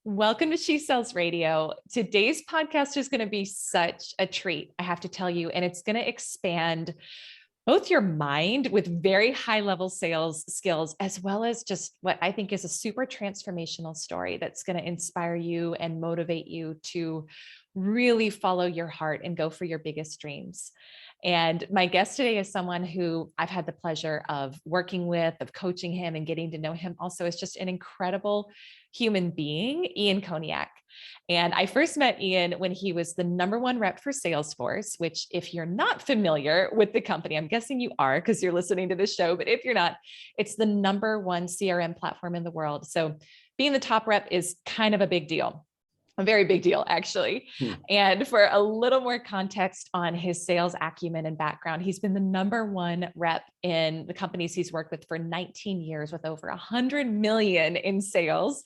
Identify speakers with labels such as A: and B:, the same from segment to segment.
A: Welcome to She Sells Radio. Today's podcast is going to be such a treat, I have to tell you, and it's going to expand both your mind with very high level sales skills, as well as just what I think is a super transformational story that's going to inspire you and motivate you to really follow your heart and go for your biggest dreams. And my guest today is someone who I've had the pleasure of working with, of coaching him and getting to know him. Also, is just an incredible human being, Ian Koniak. And I first met Ian when he was the #1 rep for Salesforce, which if you're not familiar with the company, I'm guessing you are because you're listening to this show, but if you're not, it's the #1 CRM platform in the world. So being the top rep is kind of a big deal. A very big deal, actually. And for a little more context on his sales acumen and background, he's been the #1 rep in the companies he's worked with for 19 years with over 100 million in sales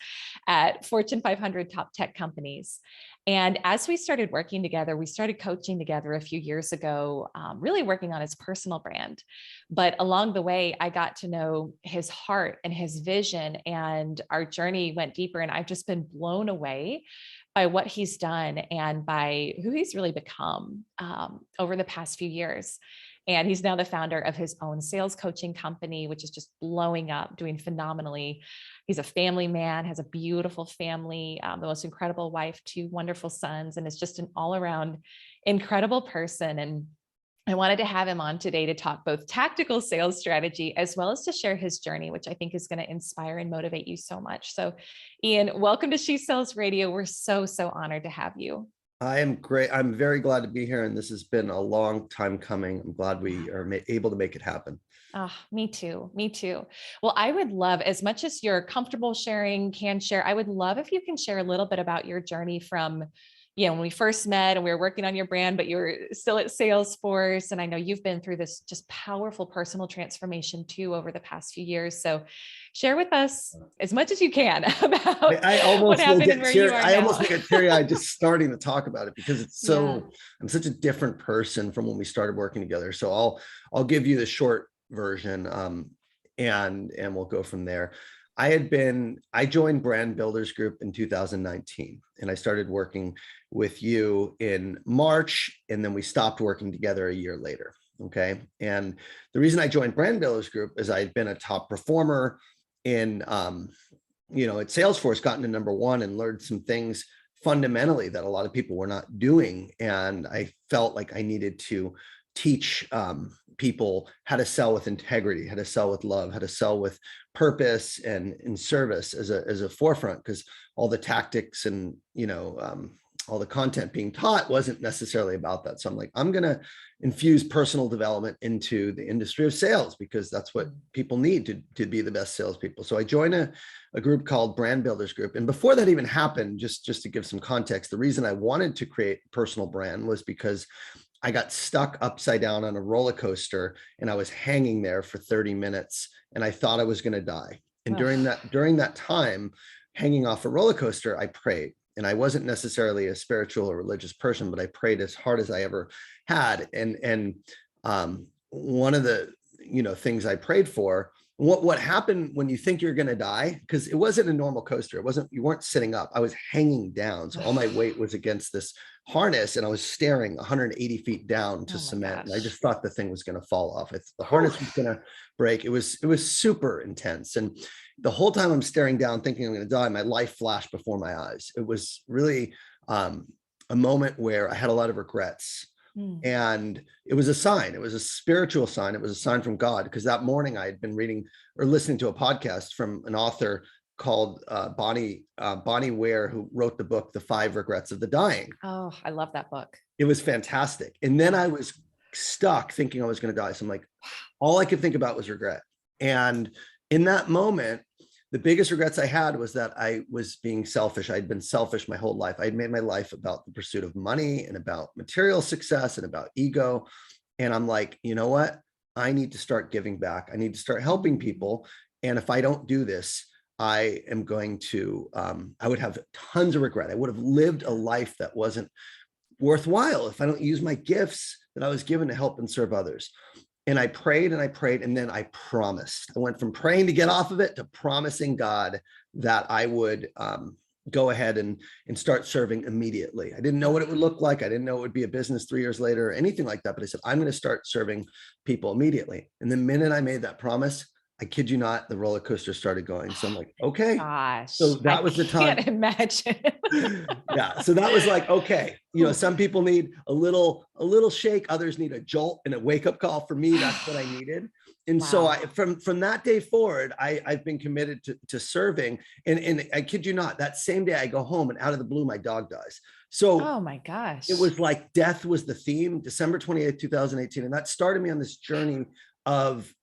A: at Fortune 500 top tech companies. And as we started working together, we started coaching together a few years ago, really working on his personal brand. But along the way, I got to know his heart and his vision, and our journey went deeper. And I've just been blown away by what he's done and by who he's really become over the past few years. And he's now the founder of his own sales coaching company, which is just blowing up, doing phenomenally. He's a family man, has a beautiful family, the most incredible wife, 2 wonderful sons, and is just an all-around incredible person. And I wanted to have him on today to talk both tactical sales strategy as well as to share his journey, which I think is going to inspire and motivate you so much. So, Ian, welcome to She Sells Radio. We're so honored to have you.
B: I am great. I'm very glad to be here. And this has been a long time coming. I'm glad we are able to make it happen.
A: Oh, me too. Me too. Well, I would love, as much as you're comfortable sharing, can share, I would love if you can share a little bit about your journey from, when we first met and we were working on your brand, but you were still at Salesforce. And I know you've been through this just powerful personal transformation too over the past few years. So share with us as much as you can about what happened and where you are now.
B: I almost get teary-eyed just starting to talk about it because it's I'm such a different person from when we started working together. So I'll give you the short version and we'll go from there. I joined Brand Builders Group in 2019, and I started working with you in March, and then we stopped working together a year later. Okay. And the reason I joined Brand Builders Group is I had been a top performer in, at Salesforce, gotten to #1 and learned some things fundamentally that a lot of people were not doing. And I felt like I needed to teach people how to sell with integrity, how to sell with love, how to sell with purpose and in service as a forefront, because all the tactics and, all the content being taught wasn't necessarily about that. So I'm like, I'm going to infuse personal development into the industry of sales because that's what people need to be the best salespeople. So I joined a group called Brand Builders Group. And before that even happened, just to give some context, the reason I wanted to create personal brand was because I got stuck upside down on a roller coaster and I was hanging there for 30 minutes and I thought I was going to die. And during that time, hanging off a roller coaster, I prayed. And I wasn't necessarily a spiritual or religious person, but I prayed as hard as I ever had. And one of the things I prayed for, what happened when you think you're going to die, because it wasn't a normal coaster. You weren't sitting up. I was hanging down. So all my weight was against this harness and I was staring 180 feet down to cement. And I just thought the thing was going to fall off. The harness was going to break. It was super intense. And the whole time I'm staring down thinking I'm going to die, my life flashed before my eyes. It was really a moment where I had a lot of regrets. And it was a sign. It was a spiritual sign. It was a sign from God, because that morning I had been reading or listening to a podcast from an author called Bonnie Ware, who wrote the book, The 5 Regrets of the Dying.
A: Oh, I love that book.
B: It was fantastic. And then I was stuck thinking I was going to die. So I'm like, all I could think about was regret. And in that moment, the biggest regrets I had was that I was being selfish. I'd been selfish my whole life. I'd made my life about the pursuit of money and about material success and about ego. And I'm like, you know what? I need to start giving back. I need to start helping people. And if I don't do this, I am going to, I would have tons of regret. I would have lived a life that wasn't worthwhile if I don't use my gifts that I was given to help and serve others. And I prayed and I prayed, and then I promised. I went from praying to get off of it to promising God that I would go ahead and start serving immediately. I didn't know what it would look like. I didn't know it would be a business 3 years later or anything like that. But I said, I'm going to start serving people immediately. And the minute I made that promise, I kid you not, the roller coaster started going. So I'm like, okay.
A: Gosh,
B: So that was the time.
A: I can't imagine.
B: Yeah. So that was like, okay, some people need a little shake, others need a jolt and a wake up call. For me, that's what I needed. And so from that day forward, I've been committed to serving. And I kid you not, that same day I go home and out of the blue, my dog dies. So
A: oh my gosh,
B: it was like death was the theme, December 28th, 2018. And that started me on this journey of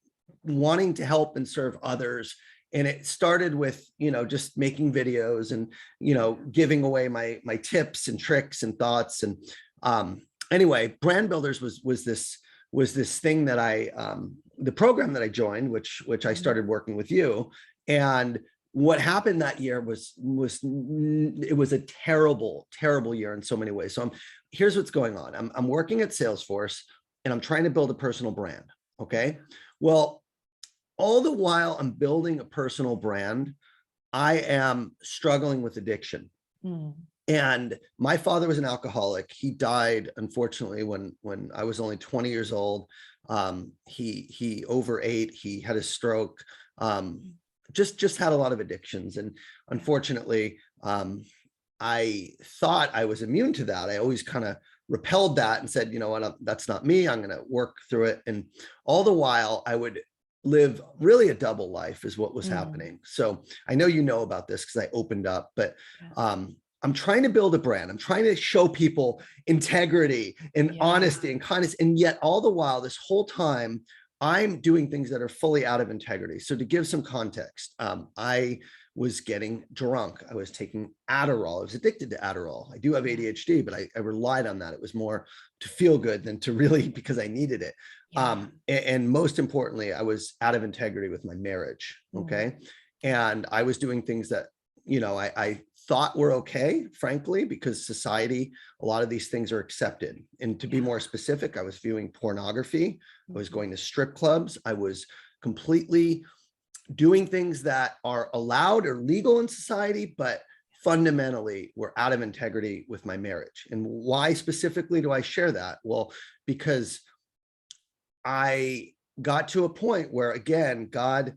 B: wanting to help and serve others. And it started with, just making videos and, giving away my tips and tricks and thoughts. And anyway, Brand Builders was this thing that the program that I joined, which I started working with you. And what happened that year was it was a terrible, terrible year in so many ways. So here's what's going on. I'm working at Salesforce and I'm trying to build a personal brand. Okay. Well, all the while I'm building a personal brand, I am struggling with addiction. And my father was an alcoholic. He died, unfortunately, when I was only 20 years old. He overate, he had a stroke, just had a lot of addictions. And unfortunately, I thought I was immune to that. I always kind of repelled that and said, you know what, that's not me. I'm going to work through it. And all the while I would live really a double life is what was happening. So I know you know about this because I opened up, but I'm trying to build a brand. I'm trying to show people integrity and honesty and kindness. And yet all the while, this whole time, I'm doing things that are fully out of integrity. So to give some context, I was getting drunk. I was taking Adderall. I was addicted to Adderall. I do have ADHD, but I relied on that. It was more to feel good than to really because I needed it. And most importantly, I was out of integrity with my marriage. Okay. And I was doing things that, I thought were okay, frankly, because society, a lot of these things are accepted. And to be more specific, I was viewing pornography. I was going to strip clubs. I was completely doing things that are allowed or legal in society, but fundamentally were out of integrity with my marriage. And why specifically do I share that? Well, because I got to a point where, again, God,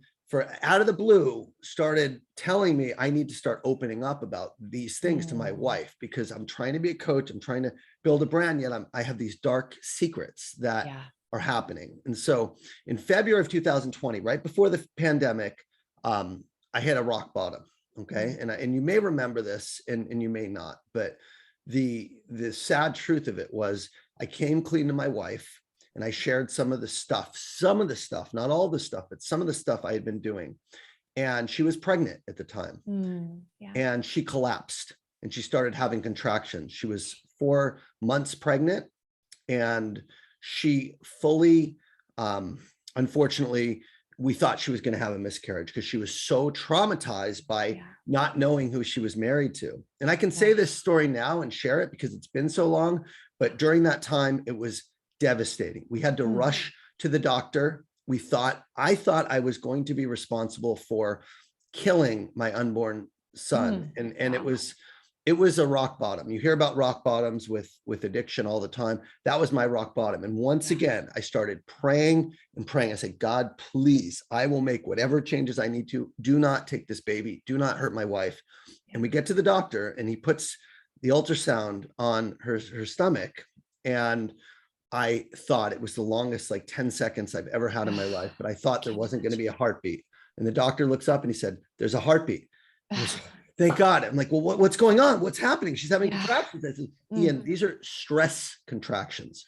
B: out of the blue, started telling me I need to start opening up about these things to my wife, because I'm trying to be a coach. I'm trying to build a brand, yet I have these dark secrets that are happening. And so in February of 2020, right before the pandemic, I hit a rock bottom. Okay. And you may remember this and you may not, but the sad truth of it was I came clean to my wife. And I shared some of the stuff, not all the stuff, but some of the stuff I had been doing. And she was pregnant at the time. And she collapsed and she started having contractions. She was 4 months pregnant and she fully, unfortunately, we thought she was going to have a miscarriage because she was so traumatized by not knowing who she was married to. And I can say this story now and share it because it's been so long, but during that time, it was devastating. We had to rush to the doctor. I thought I was going to be responsible for killing my unborn son. And it was a rock bottom. You hear about rock bottoms with addiction all the time. That was my rock bottom. And once again, I started praying and praying. I said, God, please, I will make whatever changes I need to. Do not take this baby. Do not hurt my wife. And we get to the doctor and he puts the ultrasound on her stomach. And I thought it was the longest, like 10 seconds I've ever had in my life, but I thought there wasn't going to be a heartbeat. And the doctor looks up and he said, there's a heartbeat. Thank God. I'm like, well, what's going on? What's happening? She's having contractions. I said, Ian, these are stress contractions.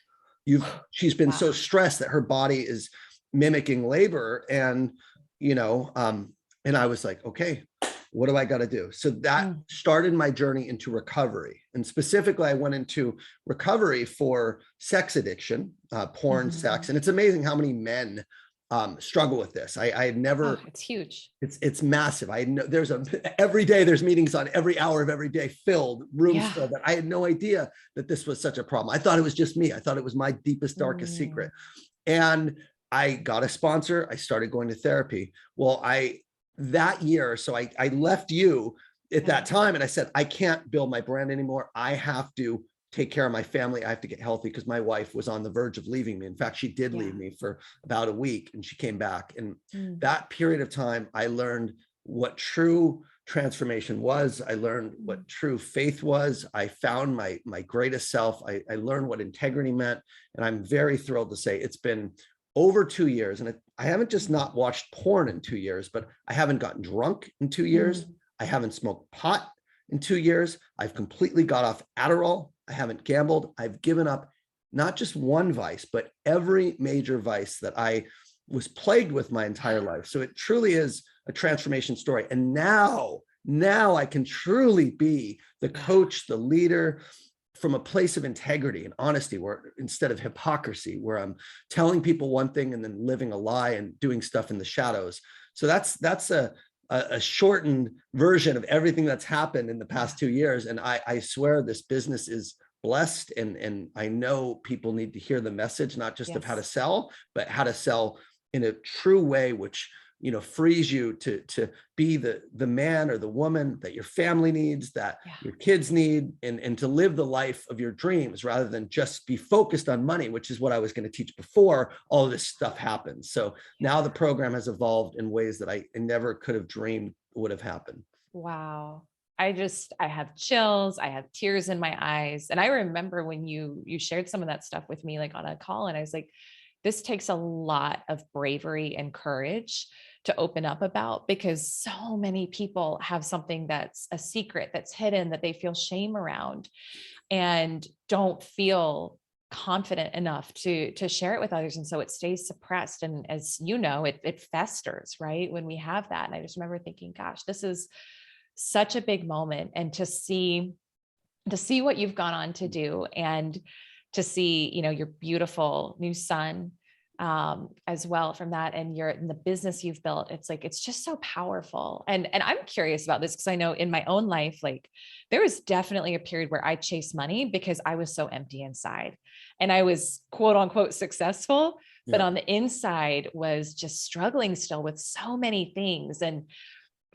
B: She's been so stressed that her body is mimicking labor. And, and I was like, okay, what do I got to do? So that started my journey into recovery. And specifically, I went into recovery for sex addiction, porn, sex. And it's amazing how many men struggle with this. I had never,
A: it's huge.
B: It's massive. Every day there's meetings on every hour of every day filled, rooms filled, that I had no idea that this was such a problem. I thought it was just me. I thought it was my deepest, darkest secret. And I got a sponsor. I started going to therapy. Well, that year, so I left you at that time. And I said, I can't build my brand anymore. I have to take care of my family. I have to get healthy, because my wife was on the verge of leaving me. In fact, she did leave me for about a week, and she came back. And that period of time, I learned what true transformation was. I learned what true faith was. I found my greatest self. I learned what integrity meant. And I'm very thrilled to say it's been over 2 years. And I haven't just not watched porn in 2 years, but I haven't gotten drunk in 2 years. I haven't smoked pot in 2 years. I've completely got off Adderall. I haven't gambled. I've given up not just one vice, but every major vice that I was plagued with my entire life. So it truly is a transformation story. And now I can truly be the coach, the leader, from a place of integrity and honesty, where instead of hypocrisy, where I'm telling people one thing and then living a lie and doing stuff in the shadows. So that's a shortened version of everything that's happened in the past 2 years. And I swear this business is blessed. And I know people need to hear the message, not just of how to sell, but how to sell in a true way, which, frees you to be the man or the woman that your family needs, that your kids need, and to live the life of your dreams, rather than just be focused on money, which is what I was going to teach before all of this stuff happens. So now the program has evolved in ways that I never could have dreamed would have happened.
A: Wow. I have chills. I have tears in my eyes. And I remember when you shared some of that stuff with me, like on a call, and I was like, this takes a lot of bravery and courage to open up about, because so many people have something that's a secret, that's hidden, that they feel shame around and don't feel confident enough to share it with others. And so it stays suppressed. And as you know, it festers, right? When we have that. And I just remember thinking, gosh, this is such a big moment. And to see what you've gone on to do, and to see, your beautiful new son, as well from that, and the business you've built, it's just so powerful. And I'm curious about this, because I know in my own life, like, there was definitely a period where I chased money because I was so empty inside, and I was quote unquote successful, but on the inside was just struggling still with so many things. And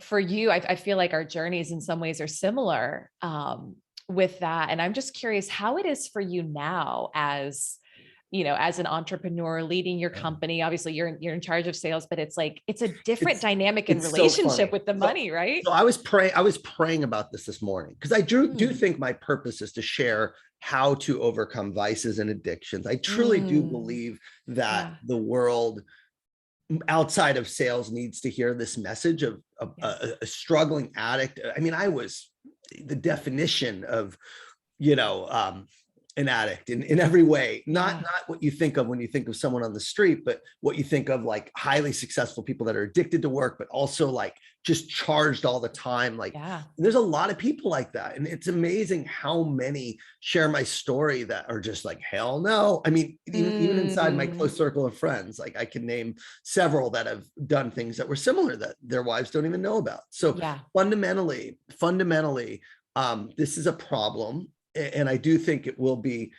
A: for you, I feel like our journeys in some ways are similar, with that. And I'm just curious how it is for you now, as as an entrepreneur leading your company. Obviously you're in charge of sales, but it's a different dynamic and relationship with the money, right?
B: So I was praying about this morning, because I do think my purpose is to share how to overcome vices and addictions. I truly do believe that the world outside of sales needs to hear this message of a struggling addict. I mean, I was the definition of, an addict in every way, not what you think of when you think of someone on the street, but what you think of, like, highly successful people that are addicted to work, but also like just charged all the time. Like, there's a lot of people like that. And it's amazing how many share my story that are just like, hell no. I mean, even inside my close circle of friends, like, I can name several that have done things that were similar that their wives don't even know about. So fundamentally, this is a problem. And I do think it will be,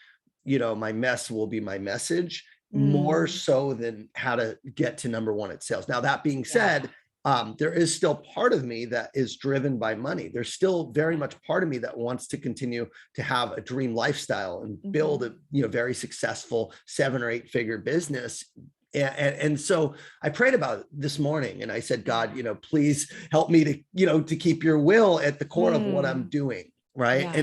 B: my mess will be my message, more so than how to get to number one at sales. Now, that being said, there is still part of me that is driven by money. There's still very much part of me that wants to continue to have a dream lifestyle and build a, very successful 7 or 8 figure business. And so I prayed about it this morning, and I said, God, please help me to keep your will at the core of what I'm doing. Right.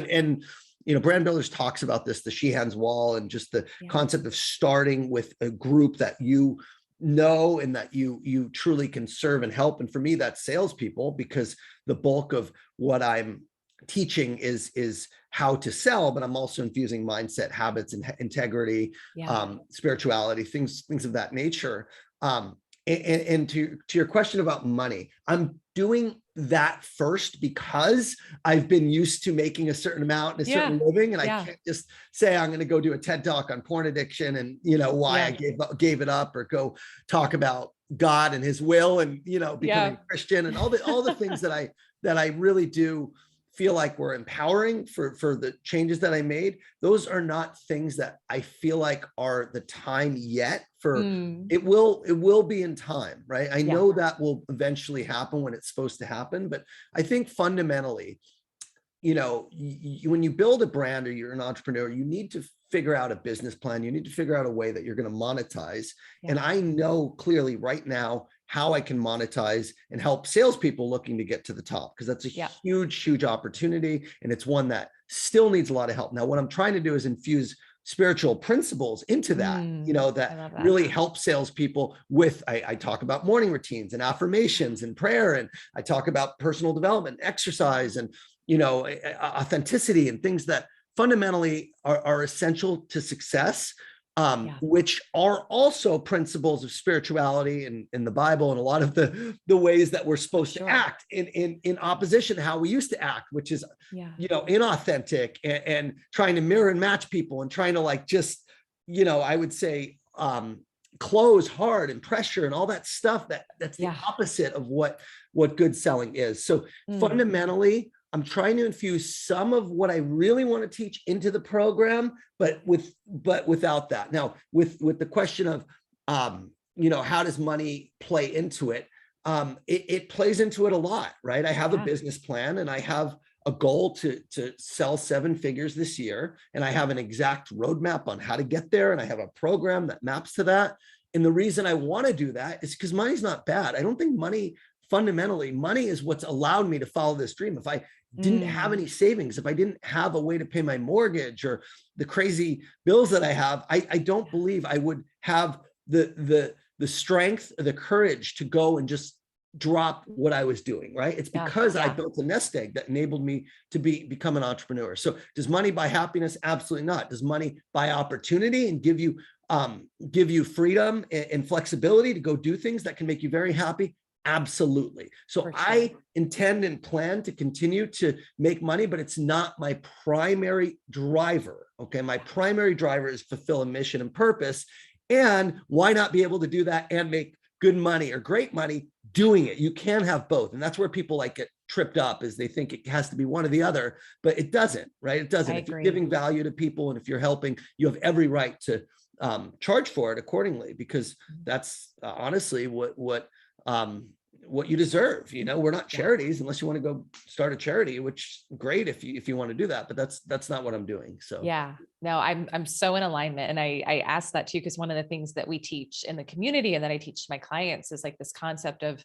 B: And Brand Builders talks about this, the she-hands wall, and just the concept of starting with a group that and that you truly can serve and help. And for me, that's salespeople, because the bulk of what I'm teaching is how to sell, but I'm also infusing mindset, habits, and integrity, spirituality, things of that nature. And to your question about money, I'm doing that first because I've been used to making a certain amount and a certain living, and I can't just say I'm going to go do a TED talk on porn addiction and why I gave it up, or go talk about God and His will and becoming a Christian and all the things that I really do feel like were empowering for the changes that I made, those are not things that I feel like are the time yet for. It will be in time, right? I know that will eventually happen when it's supposed to happen, but I think fundamentally, when you build a brand or you're an entrepreneur, you need to figure out a business plan. You need to figure out a way that you're going to monetize. And I know clearly right now how I can monetize and help salespeople looking to get to the top, because that's a huge, huge opportunity. And it's one that still needs a lot of help. Now, what I'm trying to do is infuse spiritual principles into that, that really help salespeople with, I talk about morning routines and affirmations and prayer. And I talk about personal development, exercise, and authenticity, and things that fundamentally are essential to success, which are also principles of spirituality and in the Bible, and a lot of the ways that we're supposed to act in opposition to how we used to act, which is, inauthentic and trying to mirror and match people and trying to I would say, close hard and pressure and all that stuff that's the opposite of what good selling is. So fundamentally, I'm trying to infuse some of what I really want to teach into the program, but without that. Now, with the question of, how does money play into it? It plays into it a lot, right? I have a business plan, and I have a goal to sell 7 figures this year, and I have an exact roadmap on how to get there, and I have a program that maps to that. And the reason I want to do that is because money's not bad. I don't think fundamentally, money is what's allowed me to follow this dream. If I didn't have any savings, if I didn't have a way to pay my mortgage or the crazy bills that I have, I don't believe I would have the strength or the courage to go and just drop what I was doing, right? It's because I built a nest egg that enabled me to become an entrepreneur. So does money buy happiness? Absolutely not. Does money buy opportunity and give you freedom and flexibility to go do things that can make you very happy? Absolutely. So I intend and plan to continue to make money, but it's not my primary driver. Okay. My primary driver is fulfill a mission and purpose. And why not be able to do that and make good money or great money doing it? You can have both. And that's where people get tripped up, is they think it has to be one or the other, but it doesn't, right? It doesn't. If you're giving value to people and if you're helping, you have every right to charge for it accordingly, because that's honestly what you deserve. We're not charities unless you want to go start a charity, which great if you want to do that, but that's not what I'm doing. So
A: no, I'm so in alignment. And I asked that too, because one of the things that we teach in the community and that I teach to my clients is this concept of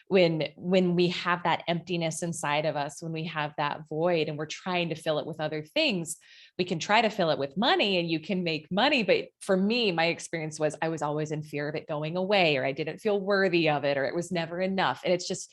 A: when we have that emptiness inside of us, when we have that void and we're trying to fill it with other things, we can try to fill it with money and you can make money. But for me, my experience was I was always in fear of it going away, or I didn't feel worthy of it, or it was never enough. And it's just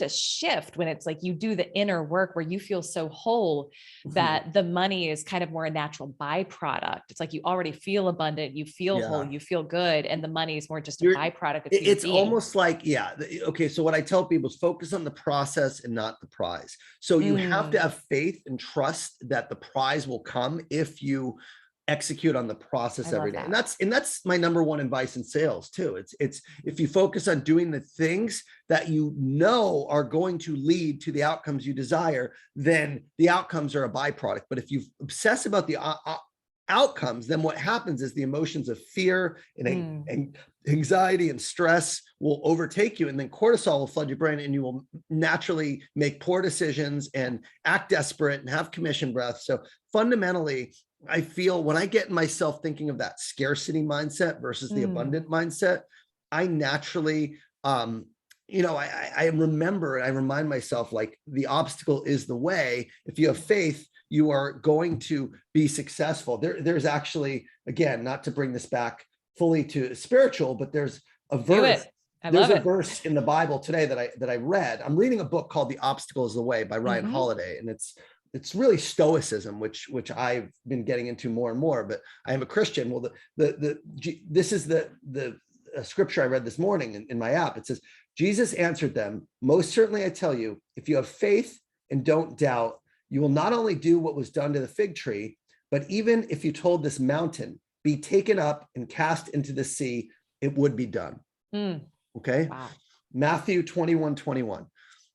A: a shift when it's you do the inner work where you feel so whole that the money is kind of more a natural byproduct. It's you already feel abundant, you feel whole, you feel good. And the money is more just a byproduct of
B: it's
A: being.
B: Almost okay. So what I tell people is focus on the process and not the prize. So you have to have faith and trust that the prize will come if you execute on the process every day. And that's my number one advice in sales too. It's if you focus on doing the things that are going to lead to the outcomes you desire, then the outcomes are a byproduct. But if you obsess about the outcomes, then what happens is the emotions of fear and anxiety and stress will overtake you, and then cortisol will flood your brain, and you will naturally make poor decisions and act desperate and have commission breath. So fundamentally, I feel when I get myself thinking of that scarcity mindset versus the abundant mindset, I naturally, I remember and I remind myself the obstacle is the way. If you have faith, you are going to be successful. There's actually, again, not to bring this back fully to spiritual, but there's a verse. There's a verse in the Bible today that I read. I'm reading a book called The Obstacle is the Way by Ryan Holiday. And it's really stoicism, which I've been getting into more and more, but I am a Christian. Well, this is the scripture I read this morning in my app. It says, Jesus answered them, "Most certainly I tell you, if you have faith and don't doubt, you will not only do what was done to the fig tree, but even if you told this mountain, be taken up and cast into the sea, it would be done." Okay.
A: Wow.
B: Matthew 21:21.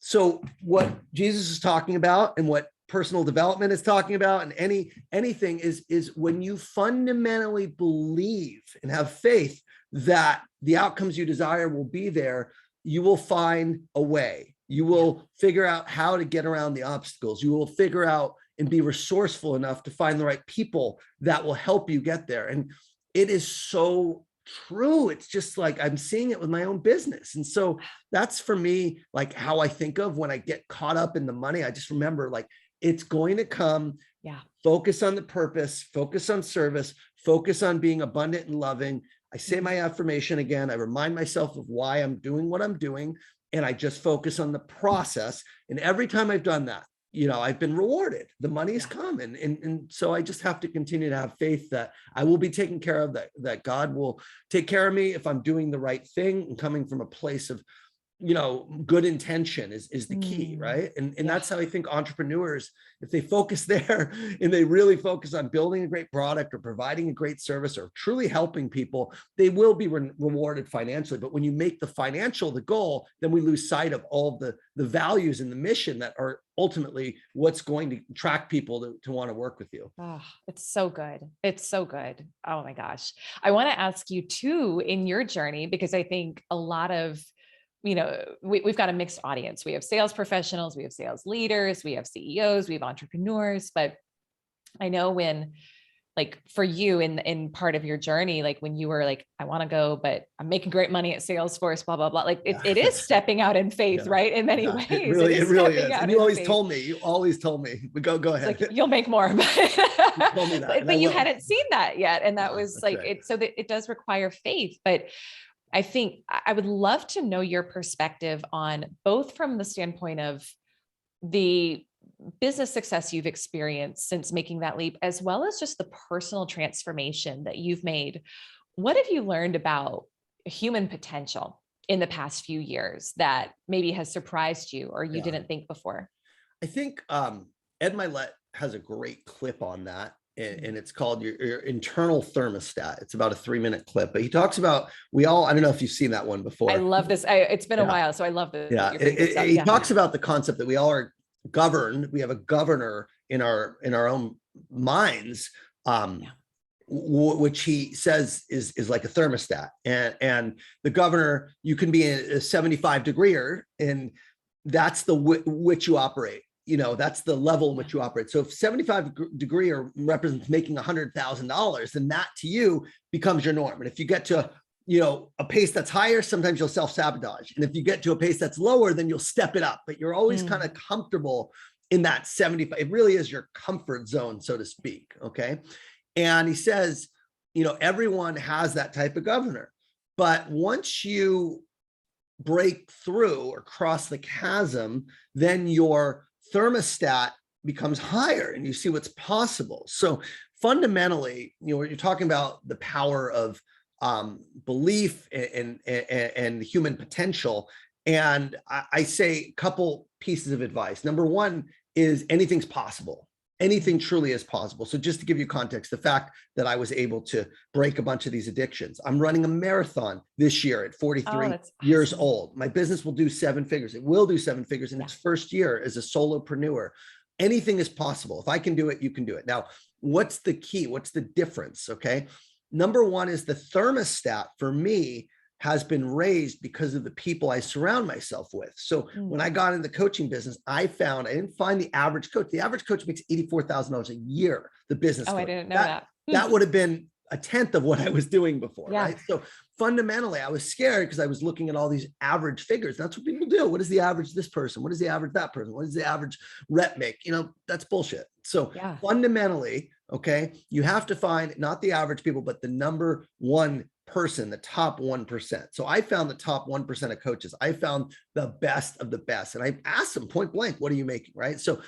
B: So what Jesus is talking about and what personal development is talking about and anything is when you fundamentally believe and have faith that the outcomes you desire will be there, you will find a way. You will figure out how to get around the obstacles. You will figure out and be resourceful enough to find the right people that will help you get there. And it is so true. It's just like I'm seeing it with my own business. And so that's for me, like how I think of when I get caught up in the money. I just remember like it's going to come.
A: Yeah.
B: Focus on the purpose, focus on service, focus on being abundant and loving. I say my affirmation again. I remind myself of why I'm doing what I'm doing. And I just focus on the process. And every time I've done that, you know, I've been rewarded. The money's come. And so I just have to continue to have faith that I will be taken care of, that God will take care of me if I'm doing the right thing and coming from a place of, you know, good intention is the key, right? And that's how I think entrepreneurs, if they focus there and they really focus on building a great product or providing a great service or truly helping people, they will be rewarded financially. But when you make the financial the goal, then we lose sight of all the values and the mission that are ultimately what's going to attract people to want to work with you.
A: Oh, it's so good. It's so good. Oh my gosh. I want to ask you too, in your journey, because I think a lot of, you know, we've got a mixed audience. We have sales professionals, we have sales leaders, we have CEOs, we have entrepreneurs, but I know when, like for you in part of your journey, like when you were like, I want to go, but I'm making great money at Salesforce, blah, blah, blah. Like it is stepping out in faith, right? In many ways.
B: It really is. And you always told me, but go ahead.
A: Like, you'll make more, but,
B: you told me that,
A: but you hadn't seen that yet. And that was like,
B: right.
A: so that it does require faith, but I think I would love to know your perspective on both from the standpoint of the business success you've experienced since making that leap, as well as just the personal transformation that you've made. What have you learned about human potential in the past few years that maybe has surprised you or you didn't think before?
B: I think Ed Milet has a great clip on that. And it's called your internal thermostat. It's about a 3-minute clip, but he talks about, I don't know if you've seen that one before.
A: I love this. It's been a while, so I love this.
B: Yeah. He talks about the concept that we all are governed. We have a governor in our own minds, which he says is like a thermostat. And the governor, you can be a 75-degreer, and that's the which you operate. You know, that's the level in which you operate. So if 75-degree represents making $100,000, then that to you becomes your norm. And if you get to, you know, a pace that's higher, sometimes you'll self-sabotage. And if you get to a pace that's lower, then you'll step it up. But you're always kind of comfortable in that 75. It really is your comfort zone, so to speak. Okay. And he says, you know, everyone has that type of governor. But once you break through or cross the chasm, then your thermostat becomes higher and you see what's possible. So fundamentally, you know, you're talking about the power of belief and human potential. And I say a couple pieces of advice. Number one is anything's possible. Anything truly is possible. So just to give you context, the fact that I was able to break a bunch of these addictions. I'm running a marathon this year at 43 years old. My business will do 7 figures. It will do 7 figures in its first year as a solopreneur. Anything is possible. If I can do it, you can do it. Now, what's the key? What's the difference? Okay. Number one is the thermostat for me has been raised because of the people I surround myself with. So when I got in the coaching business, I didn't find the average coach. The average coach makes $84,000 a year, the business coach.
A: I didn't know that.
B: That would have been a tenth of what I was doing before, right? So fundamentally, I was scared because I was looking at all these average figures. That's what people do. What is the average this person? What is the average that person? What is the average rep make? You know, that's bullshit. So fundamentally, okay, you have to find not the average people, but the number one person, the top 1%. So I found the top 1% of coaches. I found the best of the best. And I asked them point blank, what are you making? Right. So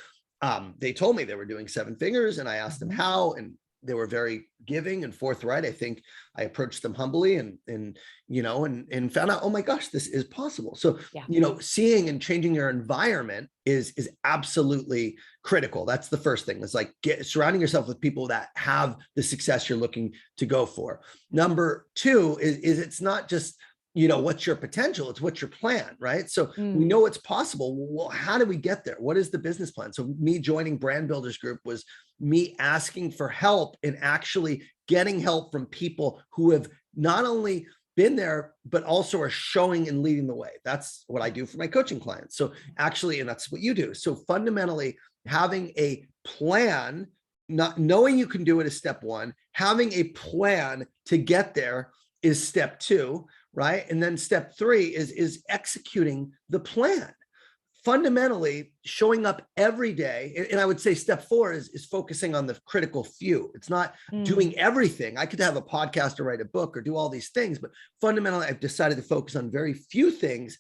B: they told me they were doing 7 figures, and I asked them how, and they were very giving and forthright. I think I approached them humbly and you know, and found out, oh my gosh, this is possible. So, you know, seeing and changing your environment is absolutely critical. That's the first thing. It's like surrounding yourself with people that have the success you're looking to go for. Number two is it's not just, what's your potential? It's what's your plan, right? So we
A: Mm.
B: know it's possible. Well, how do we get there? What is the business plan? So me joining Brand Builders Group was me asking for help and actually getting help from people who have not only been there, but also are showing and leading the way. That's what I do for my coaching clients. So actually, and that's what you do. So fundamentally, having a plan, not knowing you can do it is step one. Having a plan to get there is step two, right? And then step three is executing the plan. Fundamentally, showing up every day. And I would say step four is focusing on the critical few. It's not doing everything. I could have a podcast or write a book or do all these things, but fundamentally, I've decided to focus on very few things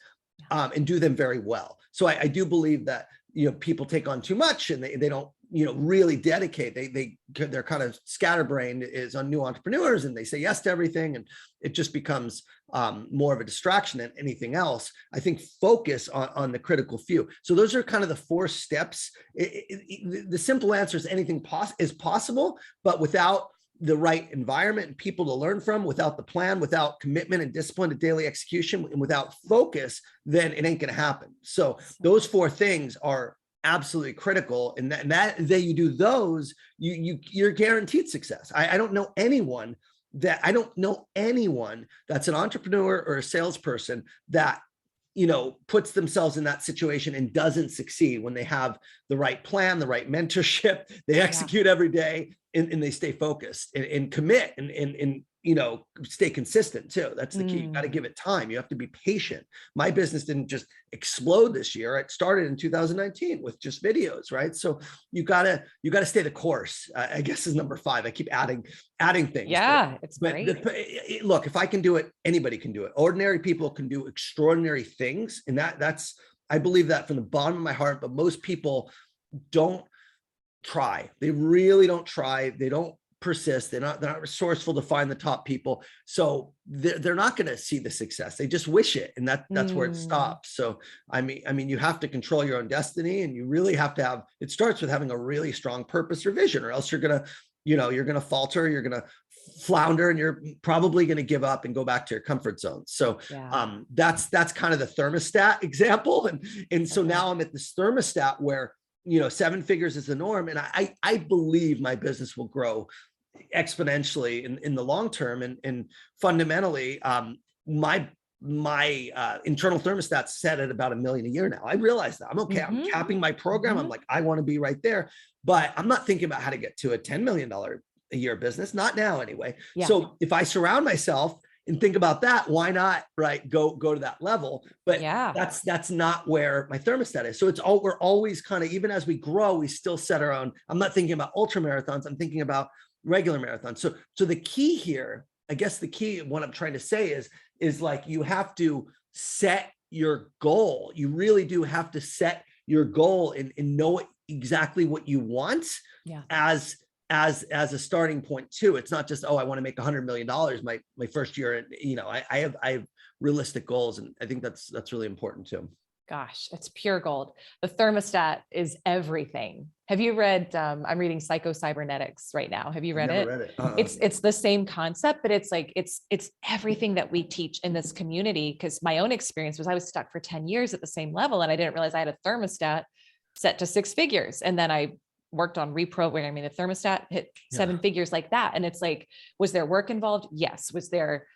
B: and do them very well. So I do believe that, people take on too much and they don't, really dedicate. They're kind of scatterbrained is on new entrepreneurs and they say yes to everything. And it just becomes more of a distraction than anything else. I think focus on the critical few. So those are kind of the 4 steps. The simple answer is anything is possible, but without the right environment and people to learn from, without the plan, without commitment and discipline to daily execution, and without focus, then it ain't going to happen. So those 4 things are absolutely critical. And that you do those, you're guaranteed success. I don't know anyone that's an entrepreneur or a salesperson that puts themselves in that situation and doesn't succeed when they have the right plan, the right mentorship, they execute every day and they stay focused and commit and stay consistent too. That's the key. You got to give it time. You have to be patient. My business didn't just explode this year. It started in 2019 with just videos, right? So you gotta stay the course, I guess is number 5. I keep adding things.
A: Yeah, it's great.
B: Look, if I can do it, anybody can do it. Ordinary people can do extraordinary things. And that's, I believe that from the bottom of my heart, but most people don't try. They really don't try. They don't persist. They're not resourceful to find the top people. So they're not going to see the success. They just wish it. And that's where it stops. So, I mean, you have to control your own destiny and you really have to it starts with having a really strong purpose or vision, or else you're going to falter, you're going to flounder, and you're probably going to give up and go back to your comfort zone. So that's kind of the thermostat example. And so now I'm at this thermostat where 7 figures is the norm. And I believe my business will grow exponentially in the long term. And fundamentally, my internal thermostat's set at about $1 million a year now. I realize that I'm okay. I'm capping my program. I'm like, I want to be right there, but I'm not thinking about how to get to a $10 million a year business. Not now anyway. So if I surround myself and think about that, why not, right? Go to that level. But that's not where my thermostat is. So we're always kind of, even as we grow, we still set our own. I'm not thinking about ultra marathons. I'm thinking about regular marathons. So the key here, I guess the key, what I'm trying to say is like, you have to set your goal. You really do have to set your goal and know exactly what you want as a starting point too. It's not just, I want to make $100 million my first year. And I have realistic goals. And I think that's really important too.
A: Gosh, it's pure gold. The thermostat is everything. Have you read, I'm reading Psycho-Cybernetics right now. Have you read it?
B: Read it.
A: It's the same concept, but it's like, it's everything that we teach in this community. Cause my own experience was I was stuck for 10 years at the same level. And I didn't realize I had a thermostat set to 6 figures. And then I worked on reprogramming the thermostat, hit 7 figures like that. And it's like, was there work involved? Yes. Was there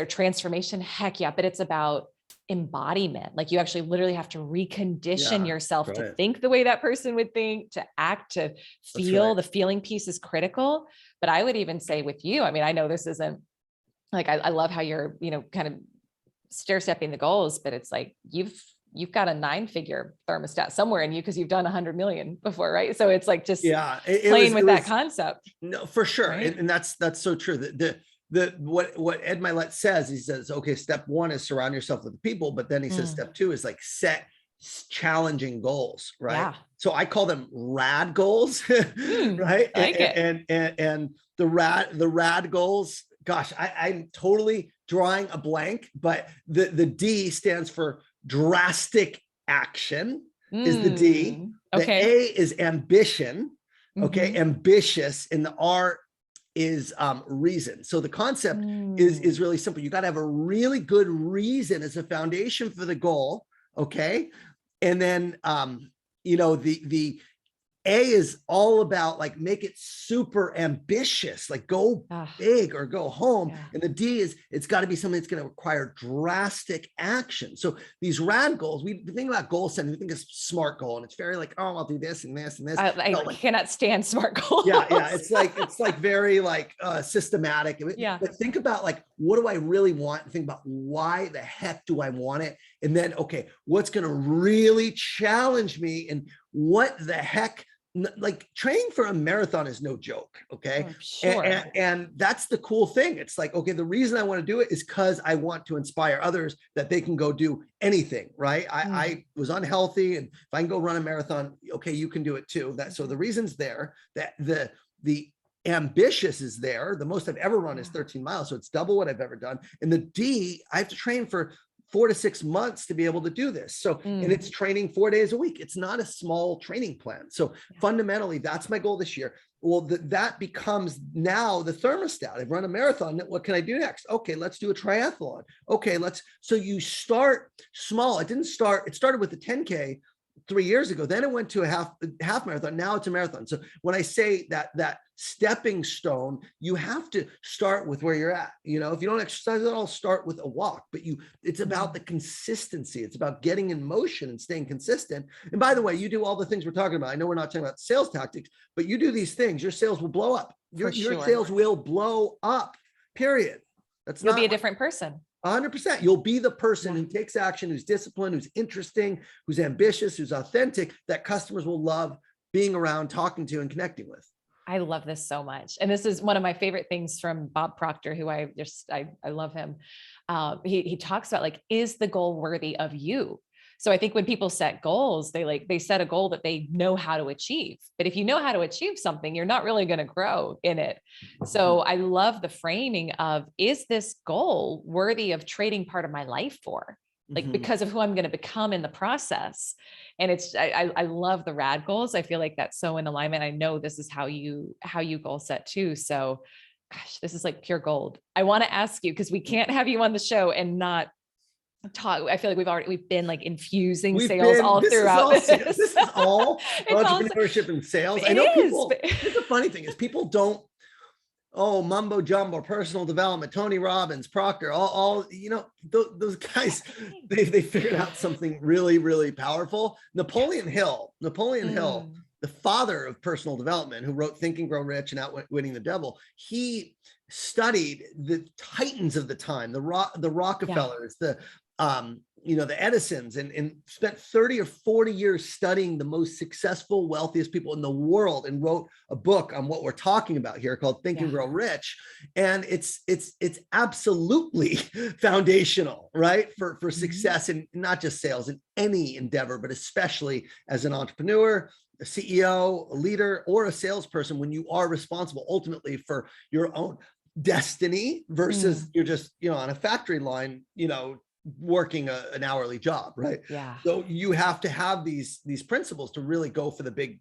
A: transformation? Heck yeah. But it's about embodiment. Like you actually literally have to recondition yourself to think the way that person would think, to act, to feel. The feeling piece is critical. But I would even say with you, I mean, I know this isn't like, I love how you're, kind of stair stepping the goals, but it's like, you've got a 9-figure thermostat somewhere in you because you've done 100 million before, right? So it's like just playing with that concept.
B: No, for sure.
A: Right?
B: And that's so true. What Ed Milet says, he says, okay, step 1 is surround yourself with people, but then he says step 2 is like set challenging goals, right? Yeah. So I call them rad goals, right? And the rad goals, gosh, I'm totally drawing a blank, but the D stands for drastic action is the D. The A is ambition. Okay. Ambitious, and the R reason. So the concept is really simple. You got to have a really good reason as a foundation for the goal. Okay. And then, the A is all about like, make it super ambitious, like go big or go home.
A: Yeah.
B: And the D is, it's got to be something that's going to require drastic action. So these rad goals, we think about goal setting, we think of SMART goal, and it's very like, oh, I'll do this and this and this.
A: I cannot stand SMART goals.
B: Yeah. It's like very like systematic.
A: Yeah.
B: But think about like, what do I really want? Think about why the heck do I want it? And then, okay, what's going to really challenge me, and what the heck? Like training for a marathon is no joke. Okay.
A: Oh, sure.
B: And that's the cool thing. It's like, okay, the reason I want to do it is because I want to inspire others that they can go do anything. Right. I was unhealthy, and if I can go run a marathon, okay, you can do it too. So the reason's there, that the ambitious is there. The most I've ever run is 13 miles. So it's double what I've ever done. And the D, I have to train for 4 to 6 months to be able to do this. So, and it's training 4 days a week. It's not a small training plan. So fundamentally, that's my goal this year. Well, that becomes now the thermostat. I've run a marathon. What can I do next? Okay, let's do a triathlon. Okay, so you start small. It started with the 10K 3 years ago. Then it went to a half marathon. Now it's a marathon. So when I say that stepping stone, you have to start with where you're at. If you don't exercise at all, start with a walk. But it's about the consistency. It's about getting in motion and staying consistent. And by the way, you do all the things we're talking about. I know we're not talking about sales tactics, but you do these things, your sales will blow up. Your sales will blow up. Period.
A: You'll be a different person.
B: 100%. You'll be the person who takes action, who's disciplined, who's interesting, who's ambitious, who's authentic, that customers will love being around, talking to, and connecting with.
A: I love this so much. And this is one of my favorite things from Bob Proctor, who I love him. He talks about like, is the goal worthy of you? So I think when people set goals, they set a goal that they know how to achieve. But if you know how to achieve something, you're not really going to grow in it. So I love the framing of, is this goal worthy of trading part of my life for? Like, because of who I'm going to become in the process. And I love the rad goals. I feel like that's so in alignment. I know this is how you goal set too. So gosh, this is like pure gold. I want to ask you, because we can't have you on the show and not talk. I feel like we've been like infusing sales all throughout this.
B: This is all entrepreneurship and sales. I know people, the funny thing is people don't, mumbo jumbo, personal development, Tony Robbins, Proctor, all those guys, they figured out something really, really powerful. Napoleon Hill, the father of personal development, who wrote Think and Grow Rich and Outwitting the Devil, he studied the titans of the time, the Rockefellers, the Edisons, and spent 30 or 40 years studying the most successful, wealthiest people in the world, and wrote a book on what we're talking about here called Think and Grow Rich. And it's absolutely foundational, right? For success in not just sales, in any endeavor, but especially as an entrepreneur, a CEO, a leader, or a salesperson, when you are responsible ultimately for your own destiny versus you're just, on a factory line, working an hourly job, right?
A: Yeah.
B: So you have to have these principles to really go for the big,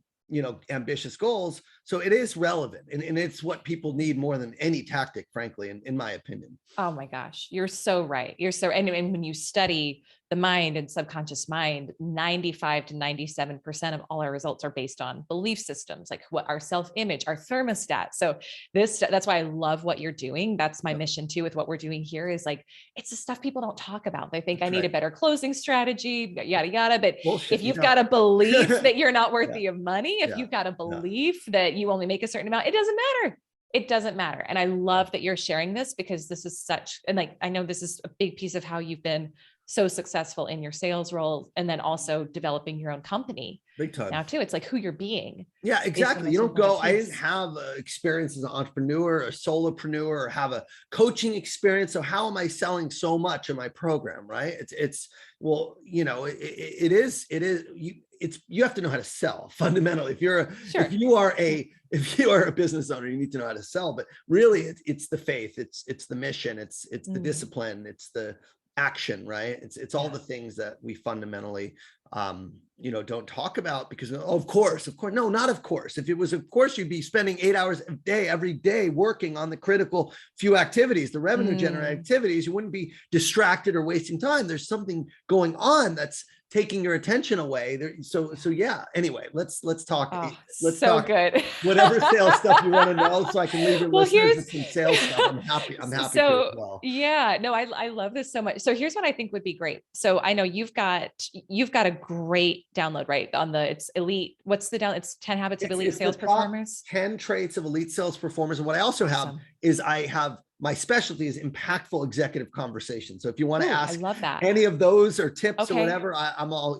B: ambitious goals. So it is relevant, and it's what people need more than any tactic, frankly, in my opinion.
A: Oh my gosh, you're so right. And when you study the mind and subconscious mind, 95 to 97% of all our results are based on belief systems, like what our self-image, our thermostat. So that's why I love what you're doing. That's my mission too, with what we're doing here, is like, it's the stuff people don't talk about. They think I need a better closing strategy, yada, yada. But
B: bullshit,
A: if you've got a belief that you're not worthy of money, if you've got a belief that you only make a certain amount, it doesn't matter. It doesn't matter. And I love that you're sharing this, because this is and like, I know this is a big piece of how you've been so successful in your sales role, and then also developing your own company.
B: Big time.
A: Now too, it's like who you're being.
B: Yeah, exactly. You don't go, I didn't have experience as an entrepreneur, a solopreneur, or have a coaching experience. So how am I selling so much in my program? Right. You have to know how to sell fundamentally. If you are a business owner, you need to know how to sell, but really it's the faith, it's the mission, it's the discipline, it's the action, right? It's all the things that we fundamentally, don't talk about because of course, no, not of course. If it was of course, you'd be spending 8 hours a day, every day working on the critical few activities, the revenue generating activities. You wouldn't be distracted or wasting time. There's something going on that's taking your attention away there. So yeah, anyway, let's talk. Let's
A: so
B: talk
A: good.
B: whatever sales stuff you want to know, so I can leave your
A: Well,
B: listeners with some sales stuff. I'm happy to as well.
A: Yeah, no, I love this so much. So here's what I think would be great. So I know you've got a great download, right? On it's elite. What's the down? It's 10 habits of elite sales performers.
B: 10 traits of elite sales performers. And what I also have is my specialty is impactful executive conversation. So if you want to ask any of those or tips or whatever, I'm all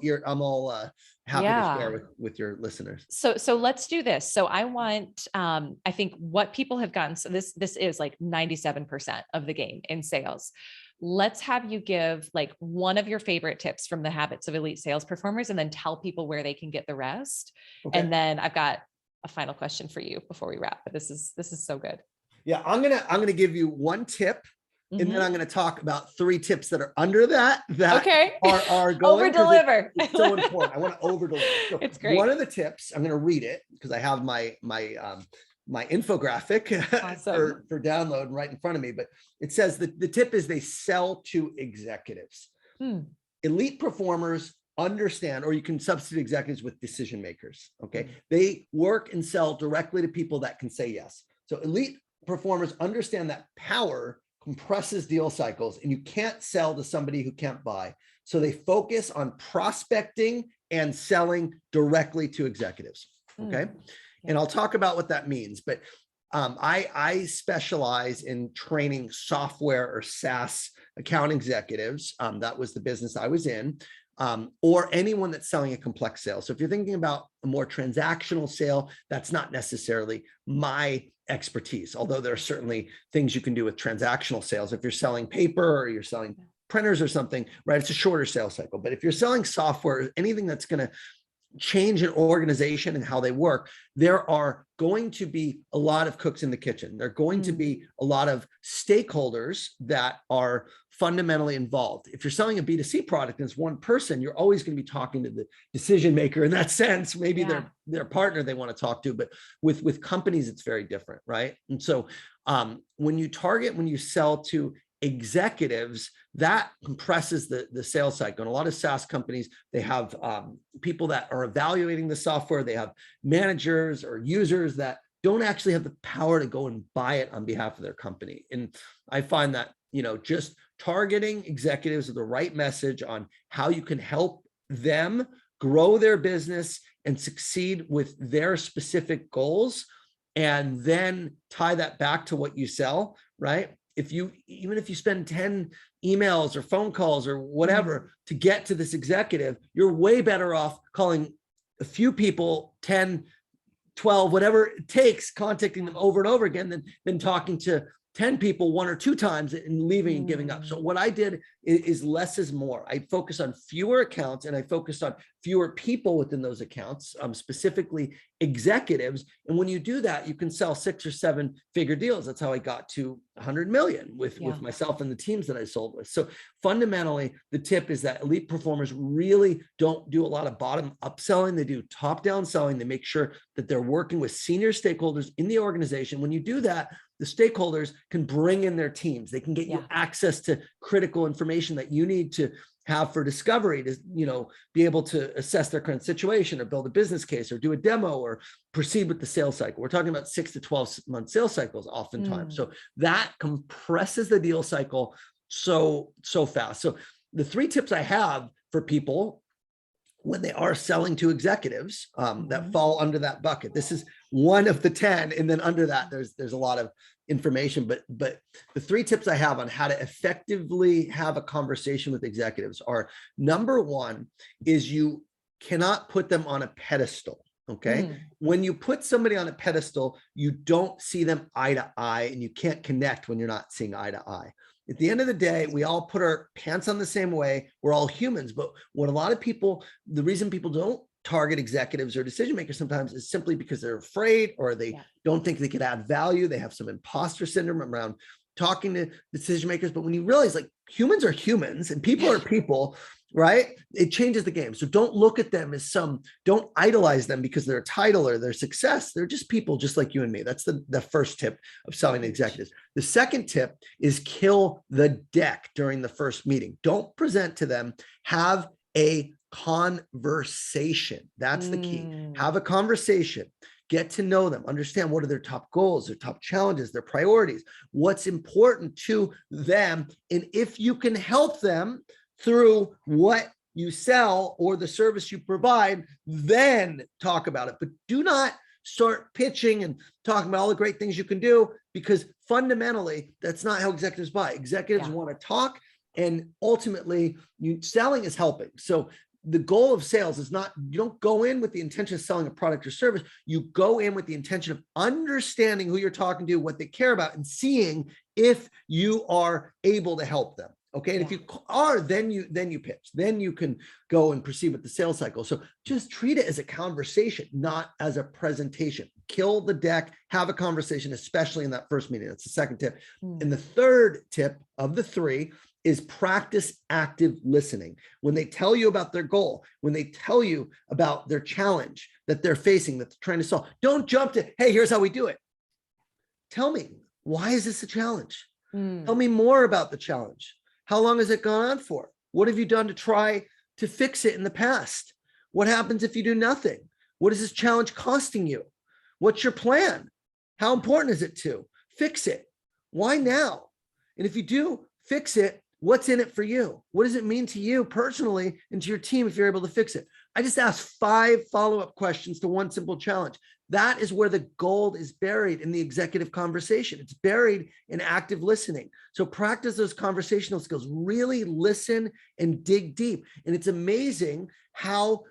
B: happy to share with your listeners.
A: So let's do this. So I want, I think what people have gotten, so this is like 97% of the game in sales. Let's have you give like one of your favorite tips from the habits of elite sales performers, and then tell people where they can get the rest. Okay. And then I've got a final question for you before we wrap, but this is so good.
B: Yeah, I'm gonna give you one tip, and then I'm gonna talk about 3 tips that are under that are going
A: over deliver.
B: It's so important. I want to over deliver. So
A: it's great.
B: One of the tips, I'm gonna read it because I have my infographic for download right in front of me. But it says that the tip is they sell to executives. Elite performers understand, or you can substitute executives with decision makers. Okay, they work and sell directly to people that can say yes. So elite performers understand that power compresses deal cycles, and you can't sell to somebody who can't buy. So they focus on prospecting and selling directly to executives. Okay. And I'll talk about what that means, but I specialize in training software or SaaS account executives. That was the business I was in, or anyone that's selling a complex sale. So if you're thinking about a more transactional sale, that's not necessarily my expertise, although there are certainly things you can do with transactional sales. If you're selling paper or you're selling printers or something, right, it's a shorter sales cycle. But if you're selling software, anything that's going to change an organization and how they work, there are going to be a lot of cooks in the kitchen. There are going to be a lot of stakeholders that are fundamentally involved. If you're selling a B2C product and it's one person, you're always going to be talking to the decision maker in that sense, maybe their partner they want to talk to, but with companies, it's very different, right? And so when you sell to executives, that compresses the sales cycle. And a lot of SaaS companies, they have people that are evaluating the software. They have managers or users that don't actually have the power to go and buy it on behalf of their company. And I find that, just targeting executives with the right message on how you can help them grow their business and succeed with their specific goals, and then tie that back to what you sell, right? Even if you spend 10 emails or phone calls or whatever to get to this executive, you're way better off calling a few people, 10, 12, whatever it takes, contacting them over and over again than talking to 10 people 1 or 2 times and leaving and giving up. So what I did is less is more. I focused on fewer accounts, and I focused on fewer people within those accounts, specifically executives. And when you do that, you can sell 6 or 7 figure deals. That's how I got to 100 million with myself and the teams that I sold with. So fundamentally, the tip is that elite performers really don't do a lot of bottom up selling. They do top down selling. They make sure that they're working with senior stakeholders in the organization. When you do that, the stakeholders can bring in their teams. They can get you access to critical information that you need to have for discovery to, be able to assess their current situation or build a business case or do a demo or proceed with the sales cycle. We're talking about 6 to 12 month sales cycles oftentimes. So that compresses the deal cycle so fast. So the 3 tips I have for people when they are selling to executives that fall under that bucket. This is one of the 10, and then under that, there's a lot of information, but the 3 tips I have on how to effectively have a conversation with executives are: number 1 is you cannot put them on a pedestal. Okay. When you put somebody on a pedestal, you don't see them eye to eye, and you can't connect when you're not seeing eye to eye. At the end of the day, we all put our pants on the same way. We're all humans. But what a lot of people, the reason people don't target executives or decision makers sometimes is simply because they're afraid, or they don't think they could add value. They have some imposter syndrome around talking to decision makers. But when you realize like humans are humans and people are people, right? It changes the game. So don't look at them as don't idolize them because they're a title or their success. They're just people just like you and me. That's the first tip of selling to executives. The second tip is kill the deck during the first meeting. Don't present to them. Have a conversation. That's the key. Have a conversation. Get to know them, understand what are their top goals, their top challenges, their priorities, what's important to them. And if you can help them through what you sell or the service you provide, then talk about it. But do not start pitching and talking about all the great things you can do, because fundamentally, that's not how executives buy. Executives want to talk, and ultimately, selling is helping. So the goal of sales is not, you don't go in with the intention of selling a product or service. You go in with the intention of understanding who you're talking to, what they care about, and seeing if you are able to help them. Okay. And if you are, then you pitch, then you can go and proceed with the sales cycle. So just treat it as a conversation, not as a presentation. Kill the deck, have a conversation, especially in that first meeting. That's the second tip. And the third tip of the three is practice active listening. When they tell you about their goal, when they tell you about their challenge that they're facing, that they're trying to solve, don't jump to, hey, here's how we do it. Tell me, why is this a challenge? Tell me more about the challenge. How long has it gone on for? What have you done to try to fix it in the past? What happens if you do nothing? What is this challenge costing you? What's your plan? How important is it to fix it? Why now? And if you do fix it, what's in it for you? What does it mean to you personally and to your team if you're able to fix it? I just asked 5 follow-up questions to one simple challenge. That is where the gold is buried in the executive conversation. It's buried in active listening. So practice those conversational skills. Really listen and dig deep. And it's amazing how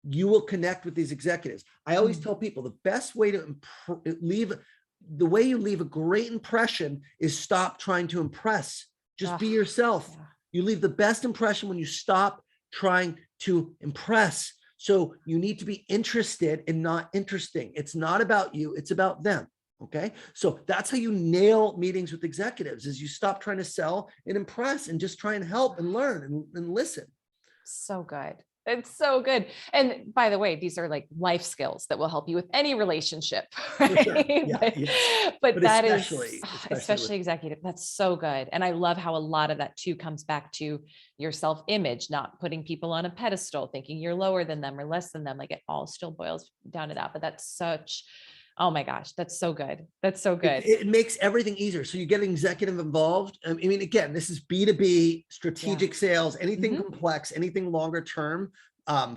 B: you will connect with these executives. I always tell people the best way to the way you leave a great impression is stop trying to impress. Just be yourself. You leave the best impression when you stop trying to impress. So you need to be interested and not interesting. It's not about you, it's about them. Okay. So that's how you nail meetings with executives, is you stop trying to sell and impress and just try and help and learn and listen.
A: So good. It's so good. And by the way, these are like life skills that will help you with any relationship, right?
B: Sure.
A: But that
B: especially
A: especially executive. That's so good. And I love how a lot of that too comes back to your self-image, not putting people on a pedestal, thinking you're lower than them or less than them. Like it all still boils down to that. But that's such, oh my gosh, that's so good. That's so good.
B: It makes everything easier. So you get an executive involved. I mean, again, this is B2B, strategic sales, anything complex, anything longer term.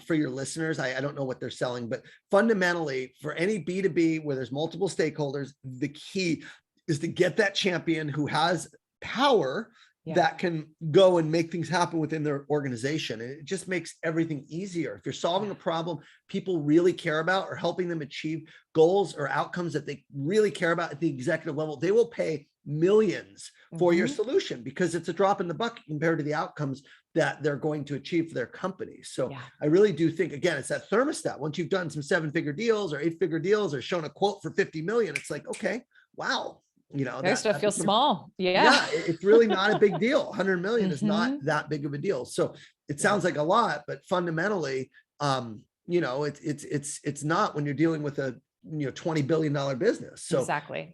B: For your listeners, I don't know what they're selling, but fundamentally for any B2B where there's multiple stakeholders, the key is to get that champion who has power that can go and make things happen within their organization. And it just makes everything easier. If you're solving a problem people really care about or helping them achieve goals or outcomes that they really care about at the executive level, they will pay millions for your solution because it's a drop in the bucket compared to the outcomes that they're going to achieve for their company. So I really do think, again, it's that thermostat. Once you've done some 7-figure deals or 8-figure deals or shown a quote for 50 million, it's like, okay, wow. You know,
A: that stuff feels small.
B: It's really not a big deal. 100 million is not that big of a deal. So it sounds like a lot, but fundamentally, you know, it's not when you're dealing with a $20 billion business. So
A: exactly.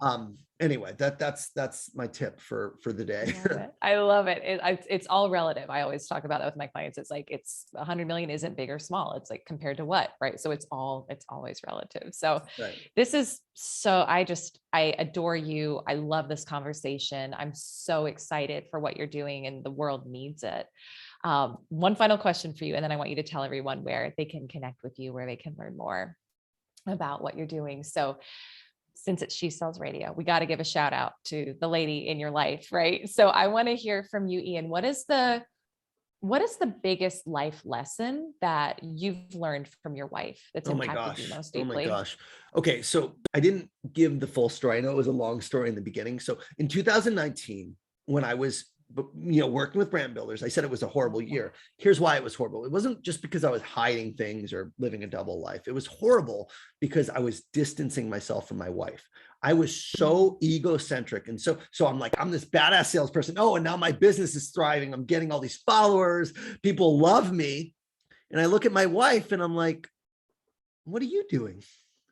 B: Anyway, that's my tip for the day.
A: I love it. It's all relative. I always talk about that with my clients. It's like, it's 100 million isn't big or small. It's like compared to what, right? So it's always relative. So this is I adore you. I love this conversation. I'm so excited for what you're doing and the world needs it. One final question for you. And then I want you to tell everyone where they can connect with you, where they can learn more about what you're doing. So since it's She Sells Radio, we got to give a shout out to the lady in your life, right? So I want to hear from you, Ian. What is the biggest life lesson that you've learned from your wife that's impacted you most deeply?
B: Oh my gosh. Okay. So I didn't give the full story. I know it was a long story in the beginning. So in 2019, when I was but working with brand builders, I said it was a horrible year. Here's why it was horrible. It wasn't just because I was hiding things or living a double life. It was horrible because I was distancing myself from my wife. I was so egocentric. And so I'm like, I'm this badass salesperson. Oh, and now my business is thriving. I'm getting all these followers. People love me. And I look at my wife and I'm like, what are you doing?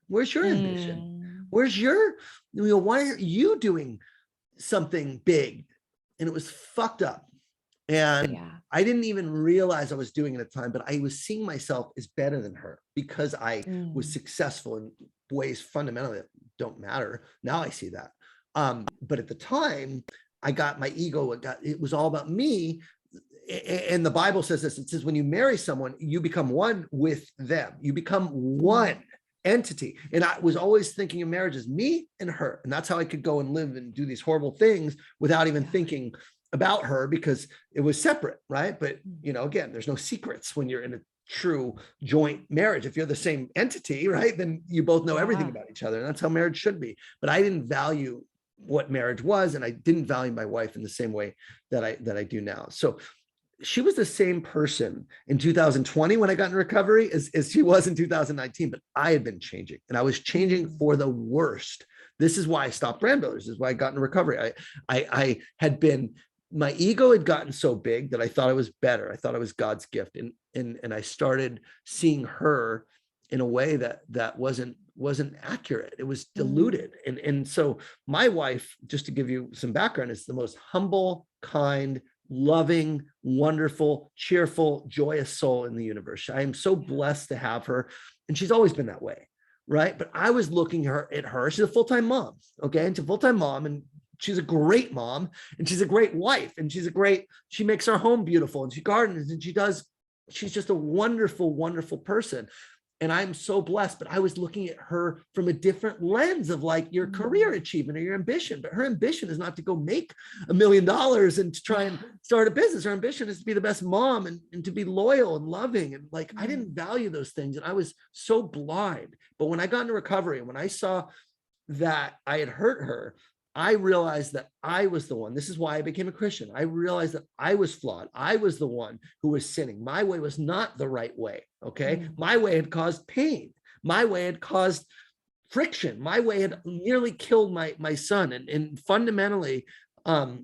B: Where's your ambition? Where's your, why are you doing something big? And it was fucked up. And I didn't even realize I was doing it at the time, but I was seeing myself as better than her because I was successful in ways fundamentally that don't matter. Now I see that. But at the time, I got my ego. It was all about me. And the Bible says this. It says, when you marry someone, you become one with them. You become one entity. And I was always thinking of marriage as me and her. And that's how I could go and live and do these horrible things without even thinking about her, because it was separate, right? But, again, there's no secrets when you're in a true joint marriage. If you're the same entity, right, then you both know everything about each other. And that's how marriage should be. But I didn't value what marriage was. And I didn't value my wife in the same way that I do now. So she was the same person in 2020 when I got in recovery as she was in 2019, but I had been changing, and I was changing for the worst. This is why I stopped brand builders. This is why I got in recovery. I had been, my ego had gotten so big that I thought I was better. I thought I was God's gift. And I started seeing her in a way that wasn't accurate. It was diluted. And so my wife, just to give you some background, is the most humble, kind, loving, wonderful, cheerful, joyous soul in the universe. I am so blessed to have her. And she's always been that way, right? But I was looking at her. She's a full-time mom, okay? And she's a full-time mom, and she's a great mom, and she's a great wife, and she makes our home beautiful, and she gardens, and she's just a wonderful, wonderful person. And I'm so blessed, but I was looking at her from a different lens of like your career achievement or your ambition. But her ambition is not to go make $1 million and to try and start a business. Her ambition is to be the best mom and to be loyal and loving. And like, I didn't value those things. And I was so blind. But when I got into recovery, and when I saw that I had hurt her, I realized that I was the one. This is why I became a Christian. I realized that I was flawed. I was the one who was sinning. My way was not the right way. Okay. My way had caused pain. My way had caused friction. My way had nearly killed my son. And fundamentally, I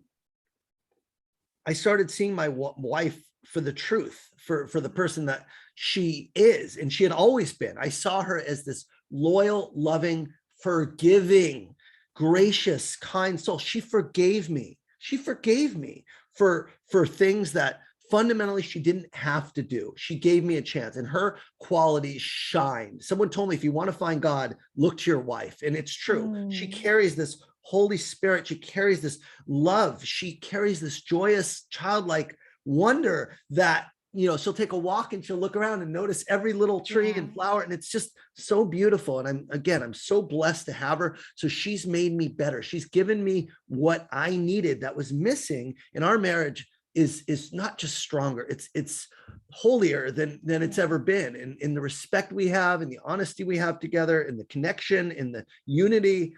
B: started seeing my wife for the truth, for the person that she is. And she had always been. I saw her as this loyal, loving, forgiving, gracious, kind soul. She forgave me. She forgave me for things that fundamentally she didn't have to do. She gave me a chance, and her qualities shined. Someone told me, if you want to find God, look to your wife. And it's true. She carries this Holy Spirit. She carries this love. She carries this joyous, childlike wonder that, she'll take a walk and she'll look around and notice every little tree and flower. And it's just so beautiful. And I'm so blessed to have her. So she's made me better. She's given me what I needed that was missing. And our marriage is not just stronger. It's holier than it's ever been. In the respect we have, and the honesty we have together, and the connection, and the unity.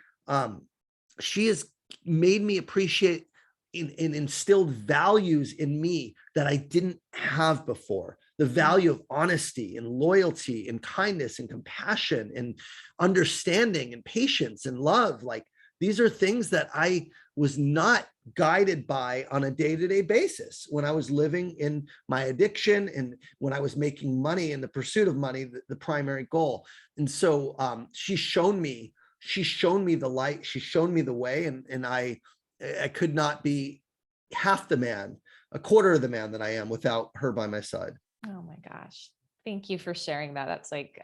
B: She has made me appreciate and instilled values in me that I didn't have before. The value of honesty and loyalty and kindness and compassion and understanding and patience and love. Like, these are things that I was not guided by on a day-to-day basis when I was living in my addiction and when I was making money, in the pursuit of money, the primary goal. And so she's shown me the light. She's shown me the way. And I could not be half the man, a quarter of the man that I am without her by my side.
A: Oh my gosh. Thank you for sharing that. That's like,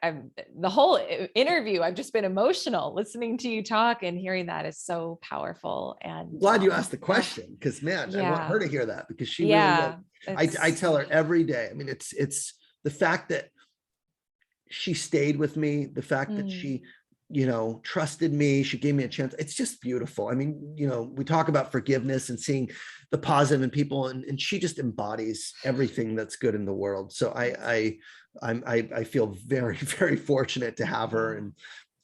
A: the whole interview, I've just been emotional listening to you talk, and hearing that is so powerful. And
B: glad you asked the question, because man, I want her to hear that, because she really, I tell her every day. I mean, it's the fact that she stayed with me, the fact that she trusted me, she gave me a chance. It's just beautiful. I mean, we talk about forgiveness and seeing the positive in people, and she just embodies everything that's good in the world. So I feel very, very fortunate to have her.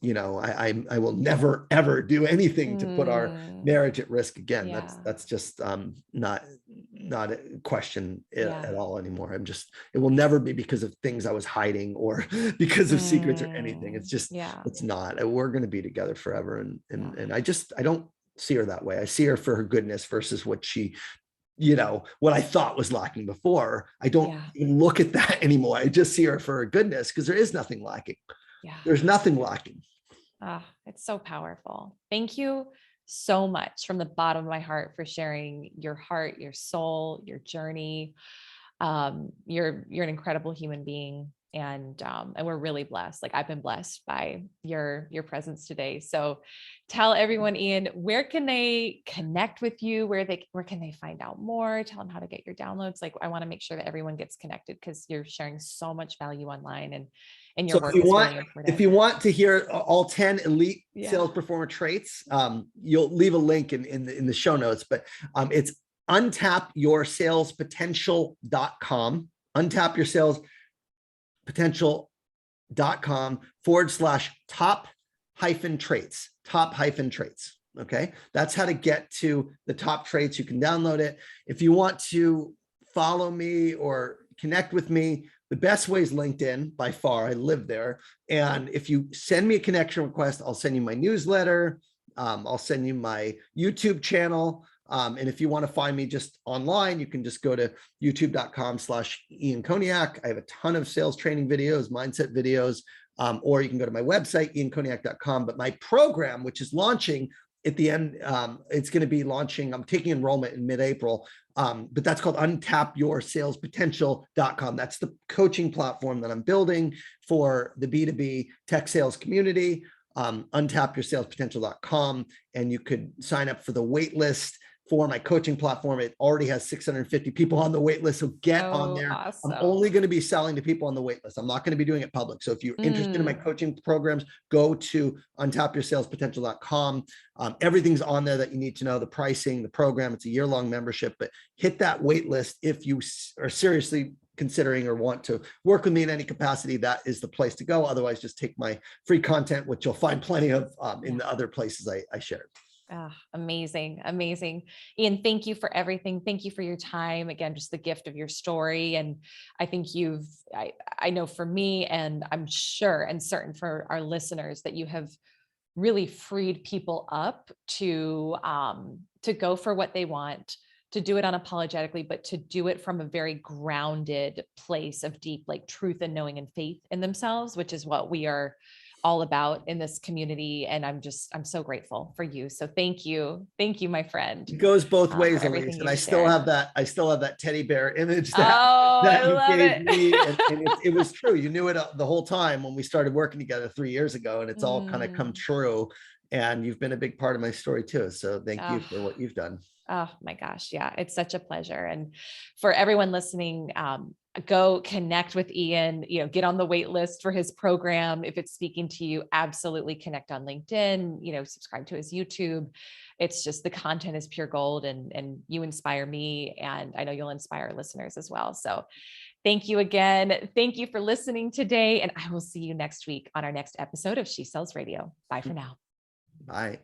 B: I will never ever do anything to put our
A: Mm,
B: marriage at risk again.
A: yeah.
B: That's just not a question
A: Yeah.
B: at all anymore. It will never be because of things I was hiding or because of secrets or anything.
A: Yeah.
B: It's not. We're going to be together forever.
A: Yeah.
B: And I don't see her that way. I see her for her goodness versus what what I thought was lacking before. I don't
A: Yeah.
B: even look at that anymore. I just see her for her goodness because there is nothing lacking.
A: Yeah.
B: There's nothing lacking.
A: Ah, it's so powerful. Thank you so much from the bottom of my heart for sharing your heart, your soul, your journey. You're an incredible human being, and we're really blessed. Like, I've been blessed by your presence today. So tell everyone, Ian, where can they connect with you? Where can they find out more? Tell them how to get your downloads. Like, I want to make sure that everyone gets connected because you're sharing so much value online, and your
B: So
A: work is really important.
B: if you want to hear all 10 elite
A: Yeah.
B: sales performer traits, you'll leave a link in the show notes, but it's untapyoursalespotential.com, untapyoursalespotential.com/top-traits. Okay. That's how to get to the top traits. You can download it. If you want to follow me or connect with me, the best way is LinkedIn by far. I live there. And if you send me a connection request, I'll send you my newsletter. I'll send you my YouTube channel. And if you want to find me just online, you can just go to youtube.com/Ian Koniak. I have a ton of sales training videos, mindset videos, or you can go to my website, iankoniak.com. But my program, which is launching at the end, it's going to be launching. I'm taking enrollment in mid-April, but that's called untapyoursalespotential.com. That's the coaching platform that I'm building for the B2B tech sales community. Untapyoursalespotential.com, and you could sign up for the wait list for my coaching platform. It already has 650 people on the wait list, so get on there.
A: Awesome.
B: I'm only going to be selling to people on the wait list. I'm not going to be doing it public. So if you're interested in my coaching programs, go to untapyoursalespotential.com. Everything's on there that you need to know: the pricing, the program. It's a year-long membership, but hit that wait list if you are seriously considering or want to work with me in any capacity. That is the place to go. Otherwise, just take my free content, which you'll find plenty of in the other places I shared.
A: Amazing. Amazing. Ian, thank you for everything. Thank you for your time. Again, just the gift of your story. And I think I know for me, and I'm sure and certain for our listeners, that you have really freed people up to go for what they want, to do it unapologetically, but to do it from a very grounded place of deep, like, truth and knowing and faith in themselves, which is what we are all about in this community. And I'm so grateful for you. So thank you, my friend.
B: It goes both ways,
A: For
B: Elise,
A: everything
B: and I
A: you
B: still
A: shared.
B: have that teddy bear image
A: Oh,
B: that
A: I
B: you
A: love
B: gave
A: it.
B: me, and it was true. You knew it the whole time when we started working together 3 years ago, and it's all kind of come true. And you've been a big part of my story too. So thank you for what you've done.
A: Oh my gosh. Yeah. It's such a pleasure. And for everyone listening, go connect with Ian, get on the wait list for his program. If it's speaking to you, absolutely connect on LinkedIn, subscribe to his YouTube. It's just, the content is pure gold, and you inspire me, and I know you'll inspire listeners as well. So thank you again. Thank you for listening today. And I will see you next week on our next episode of She Sells Radio. Bye for now.
B: Bye.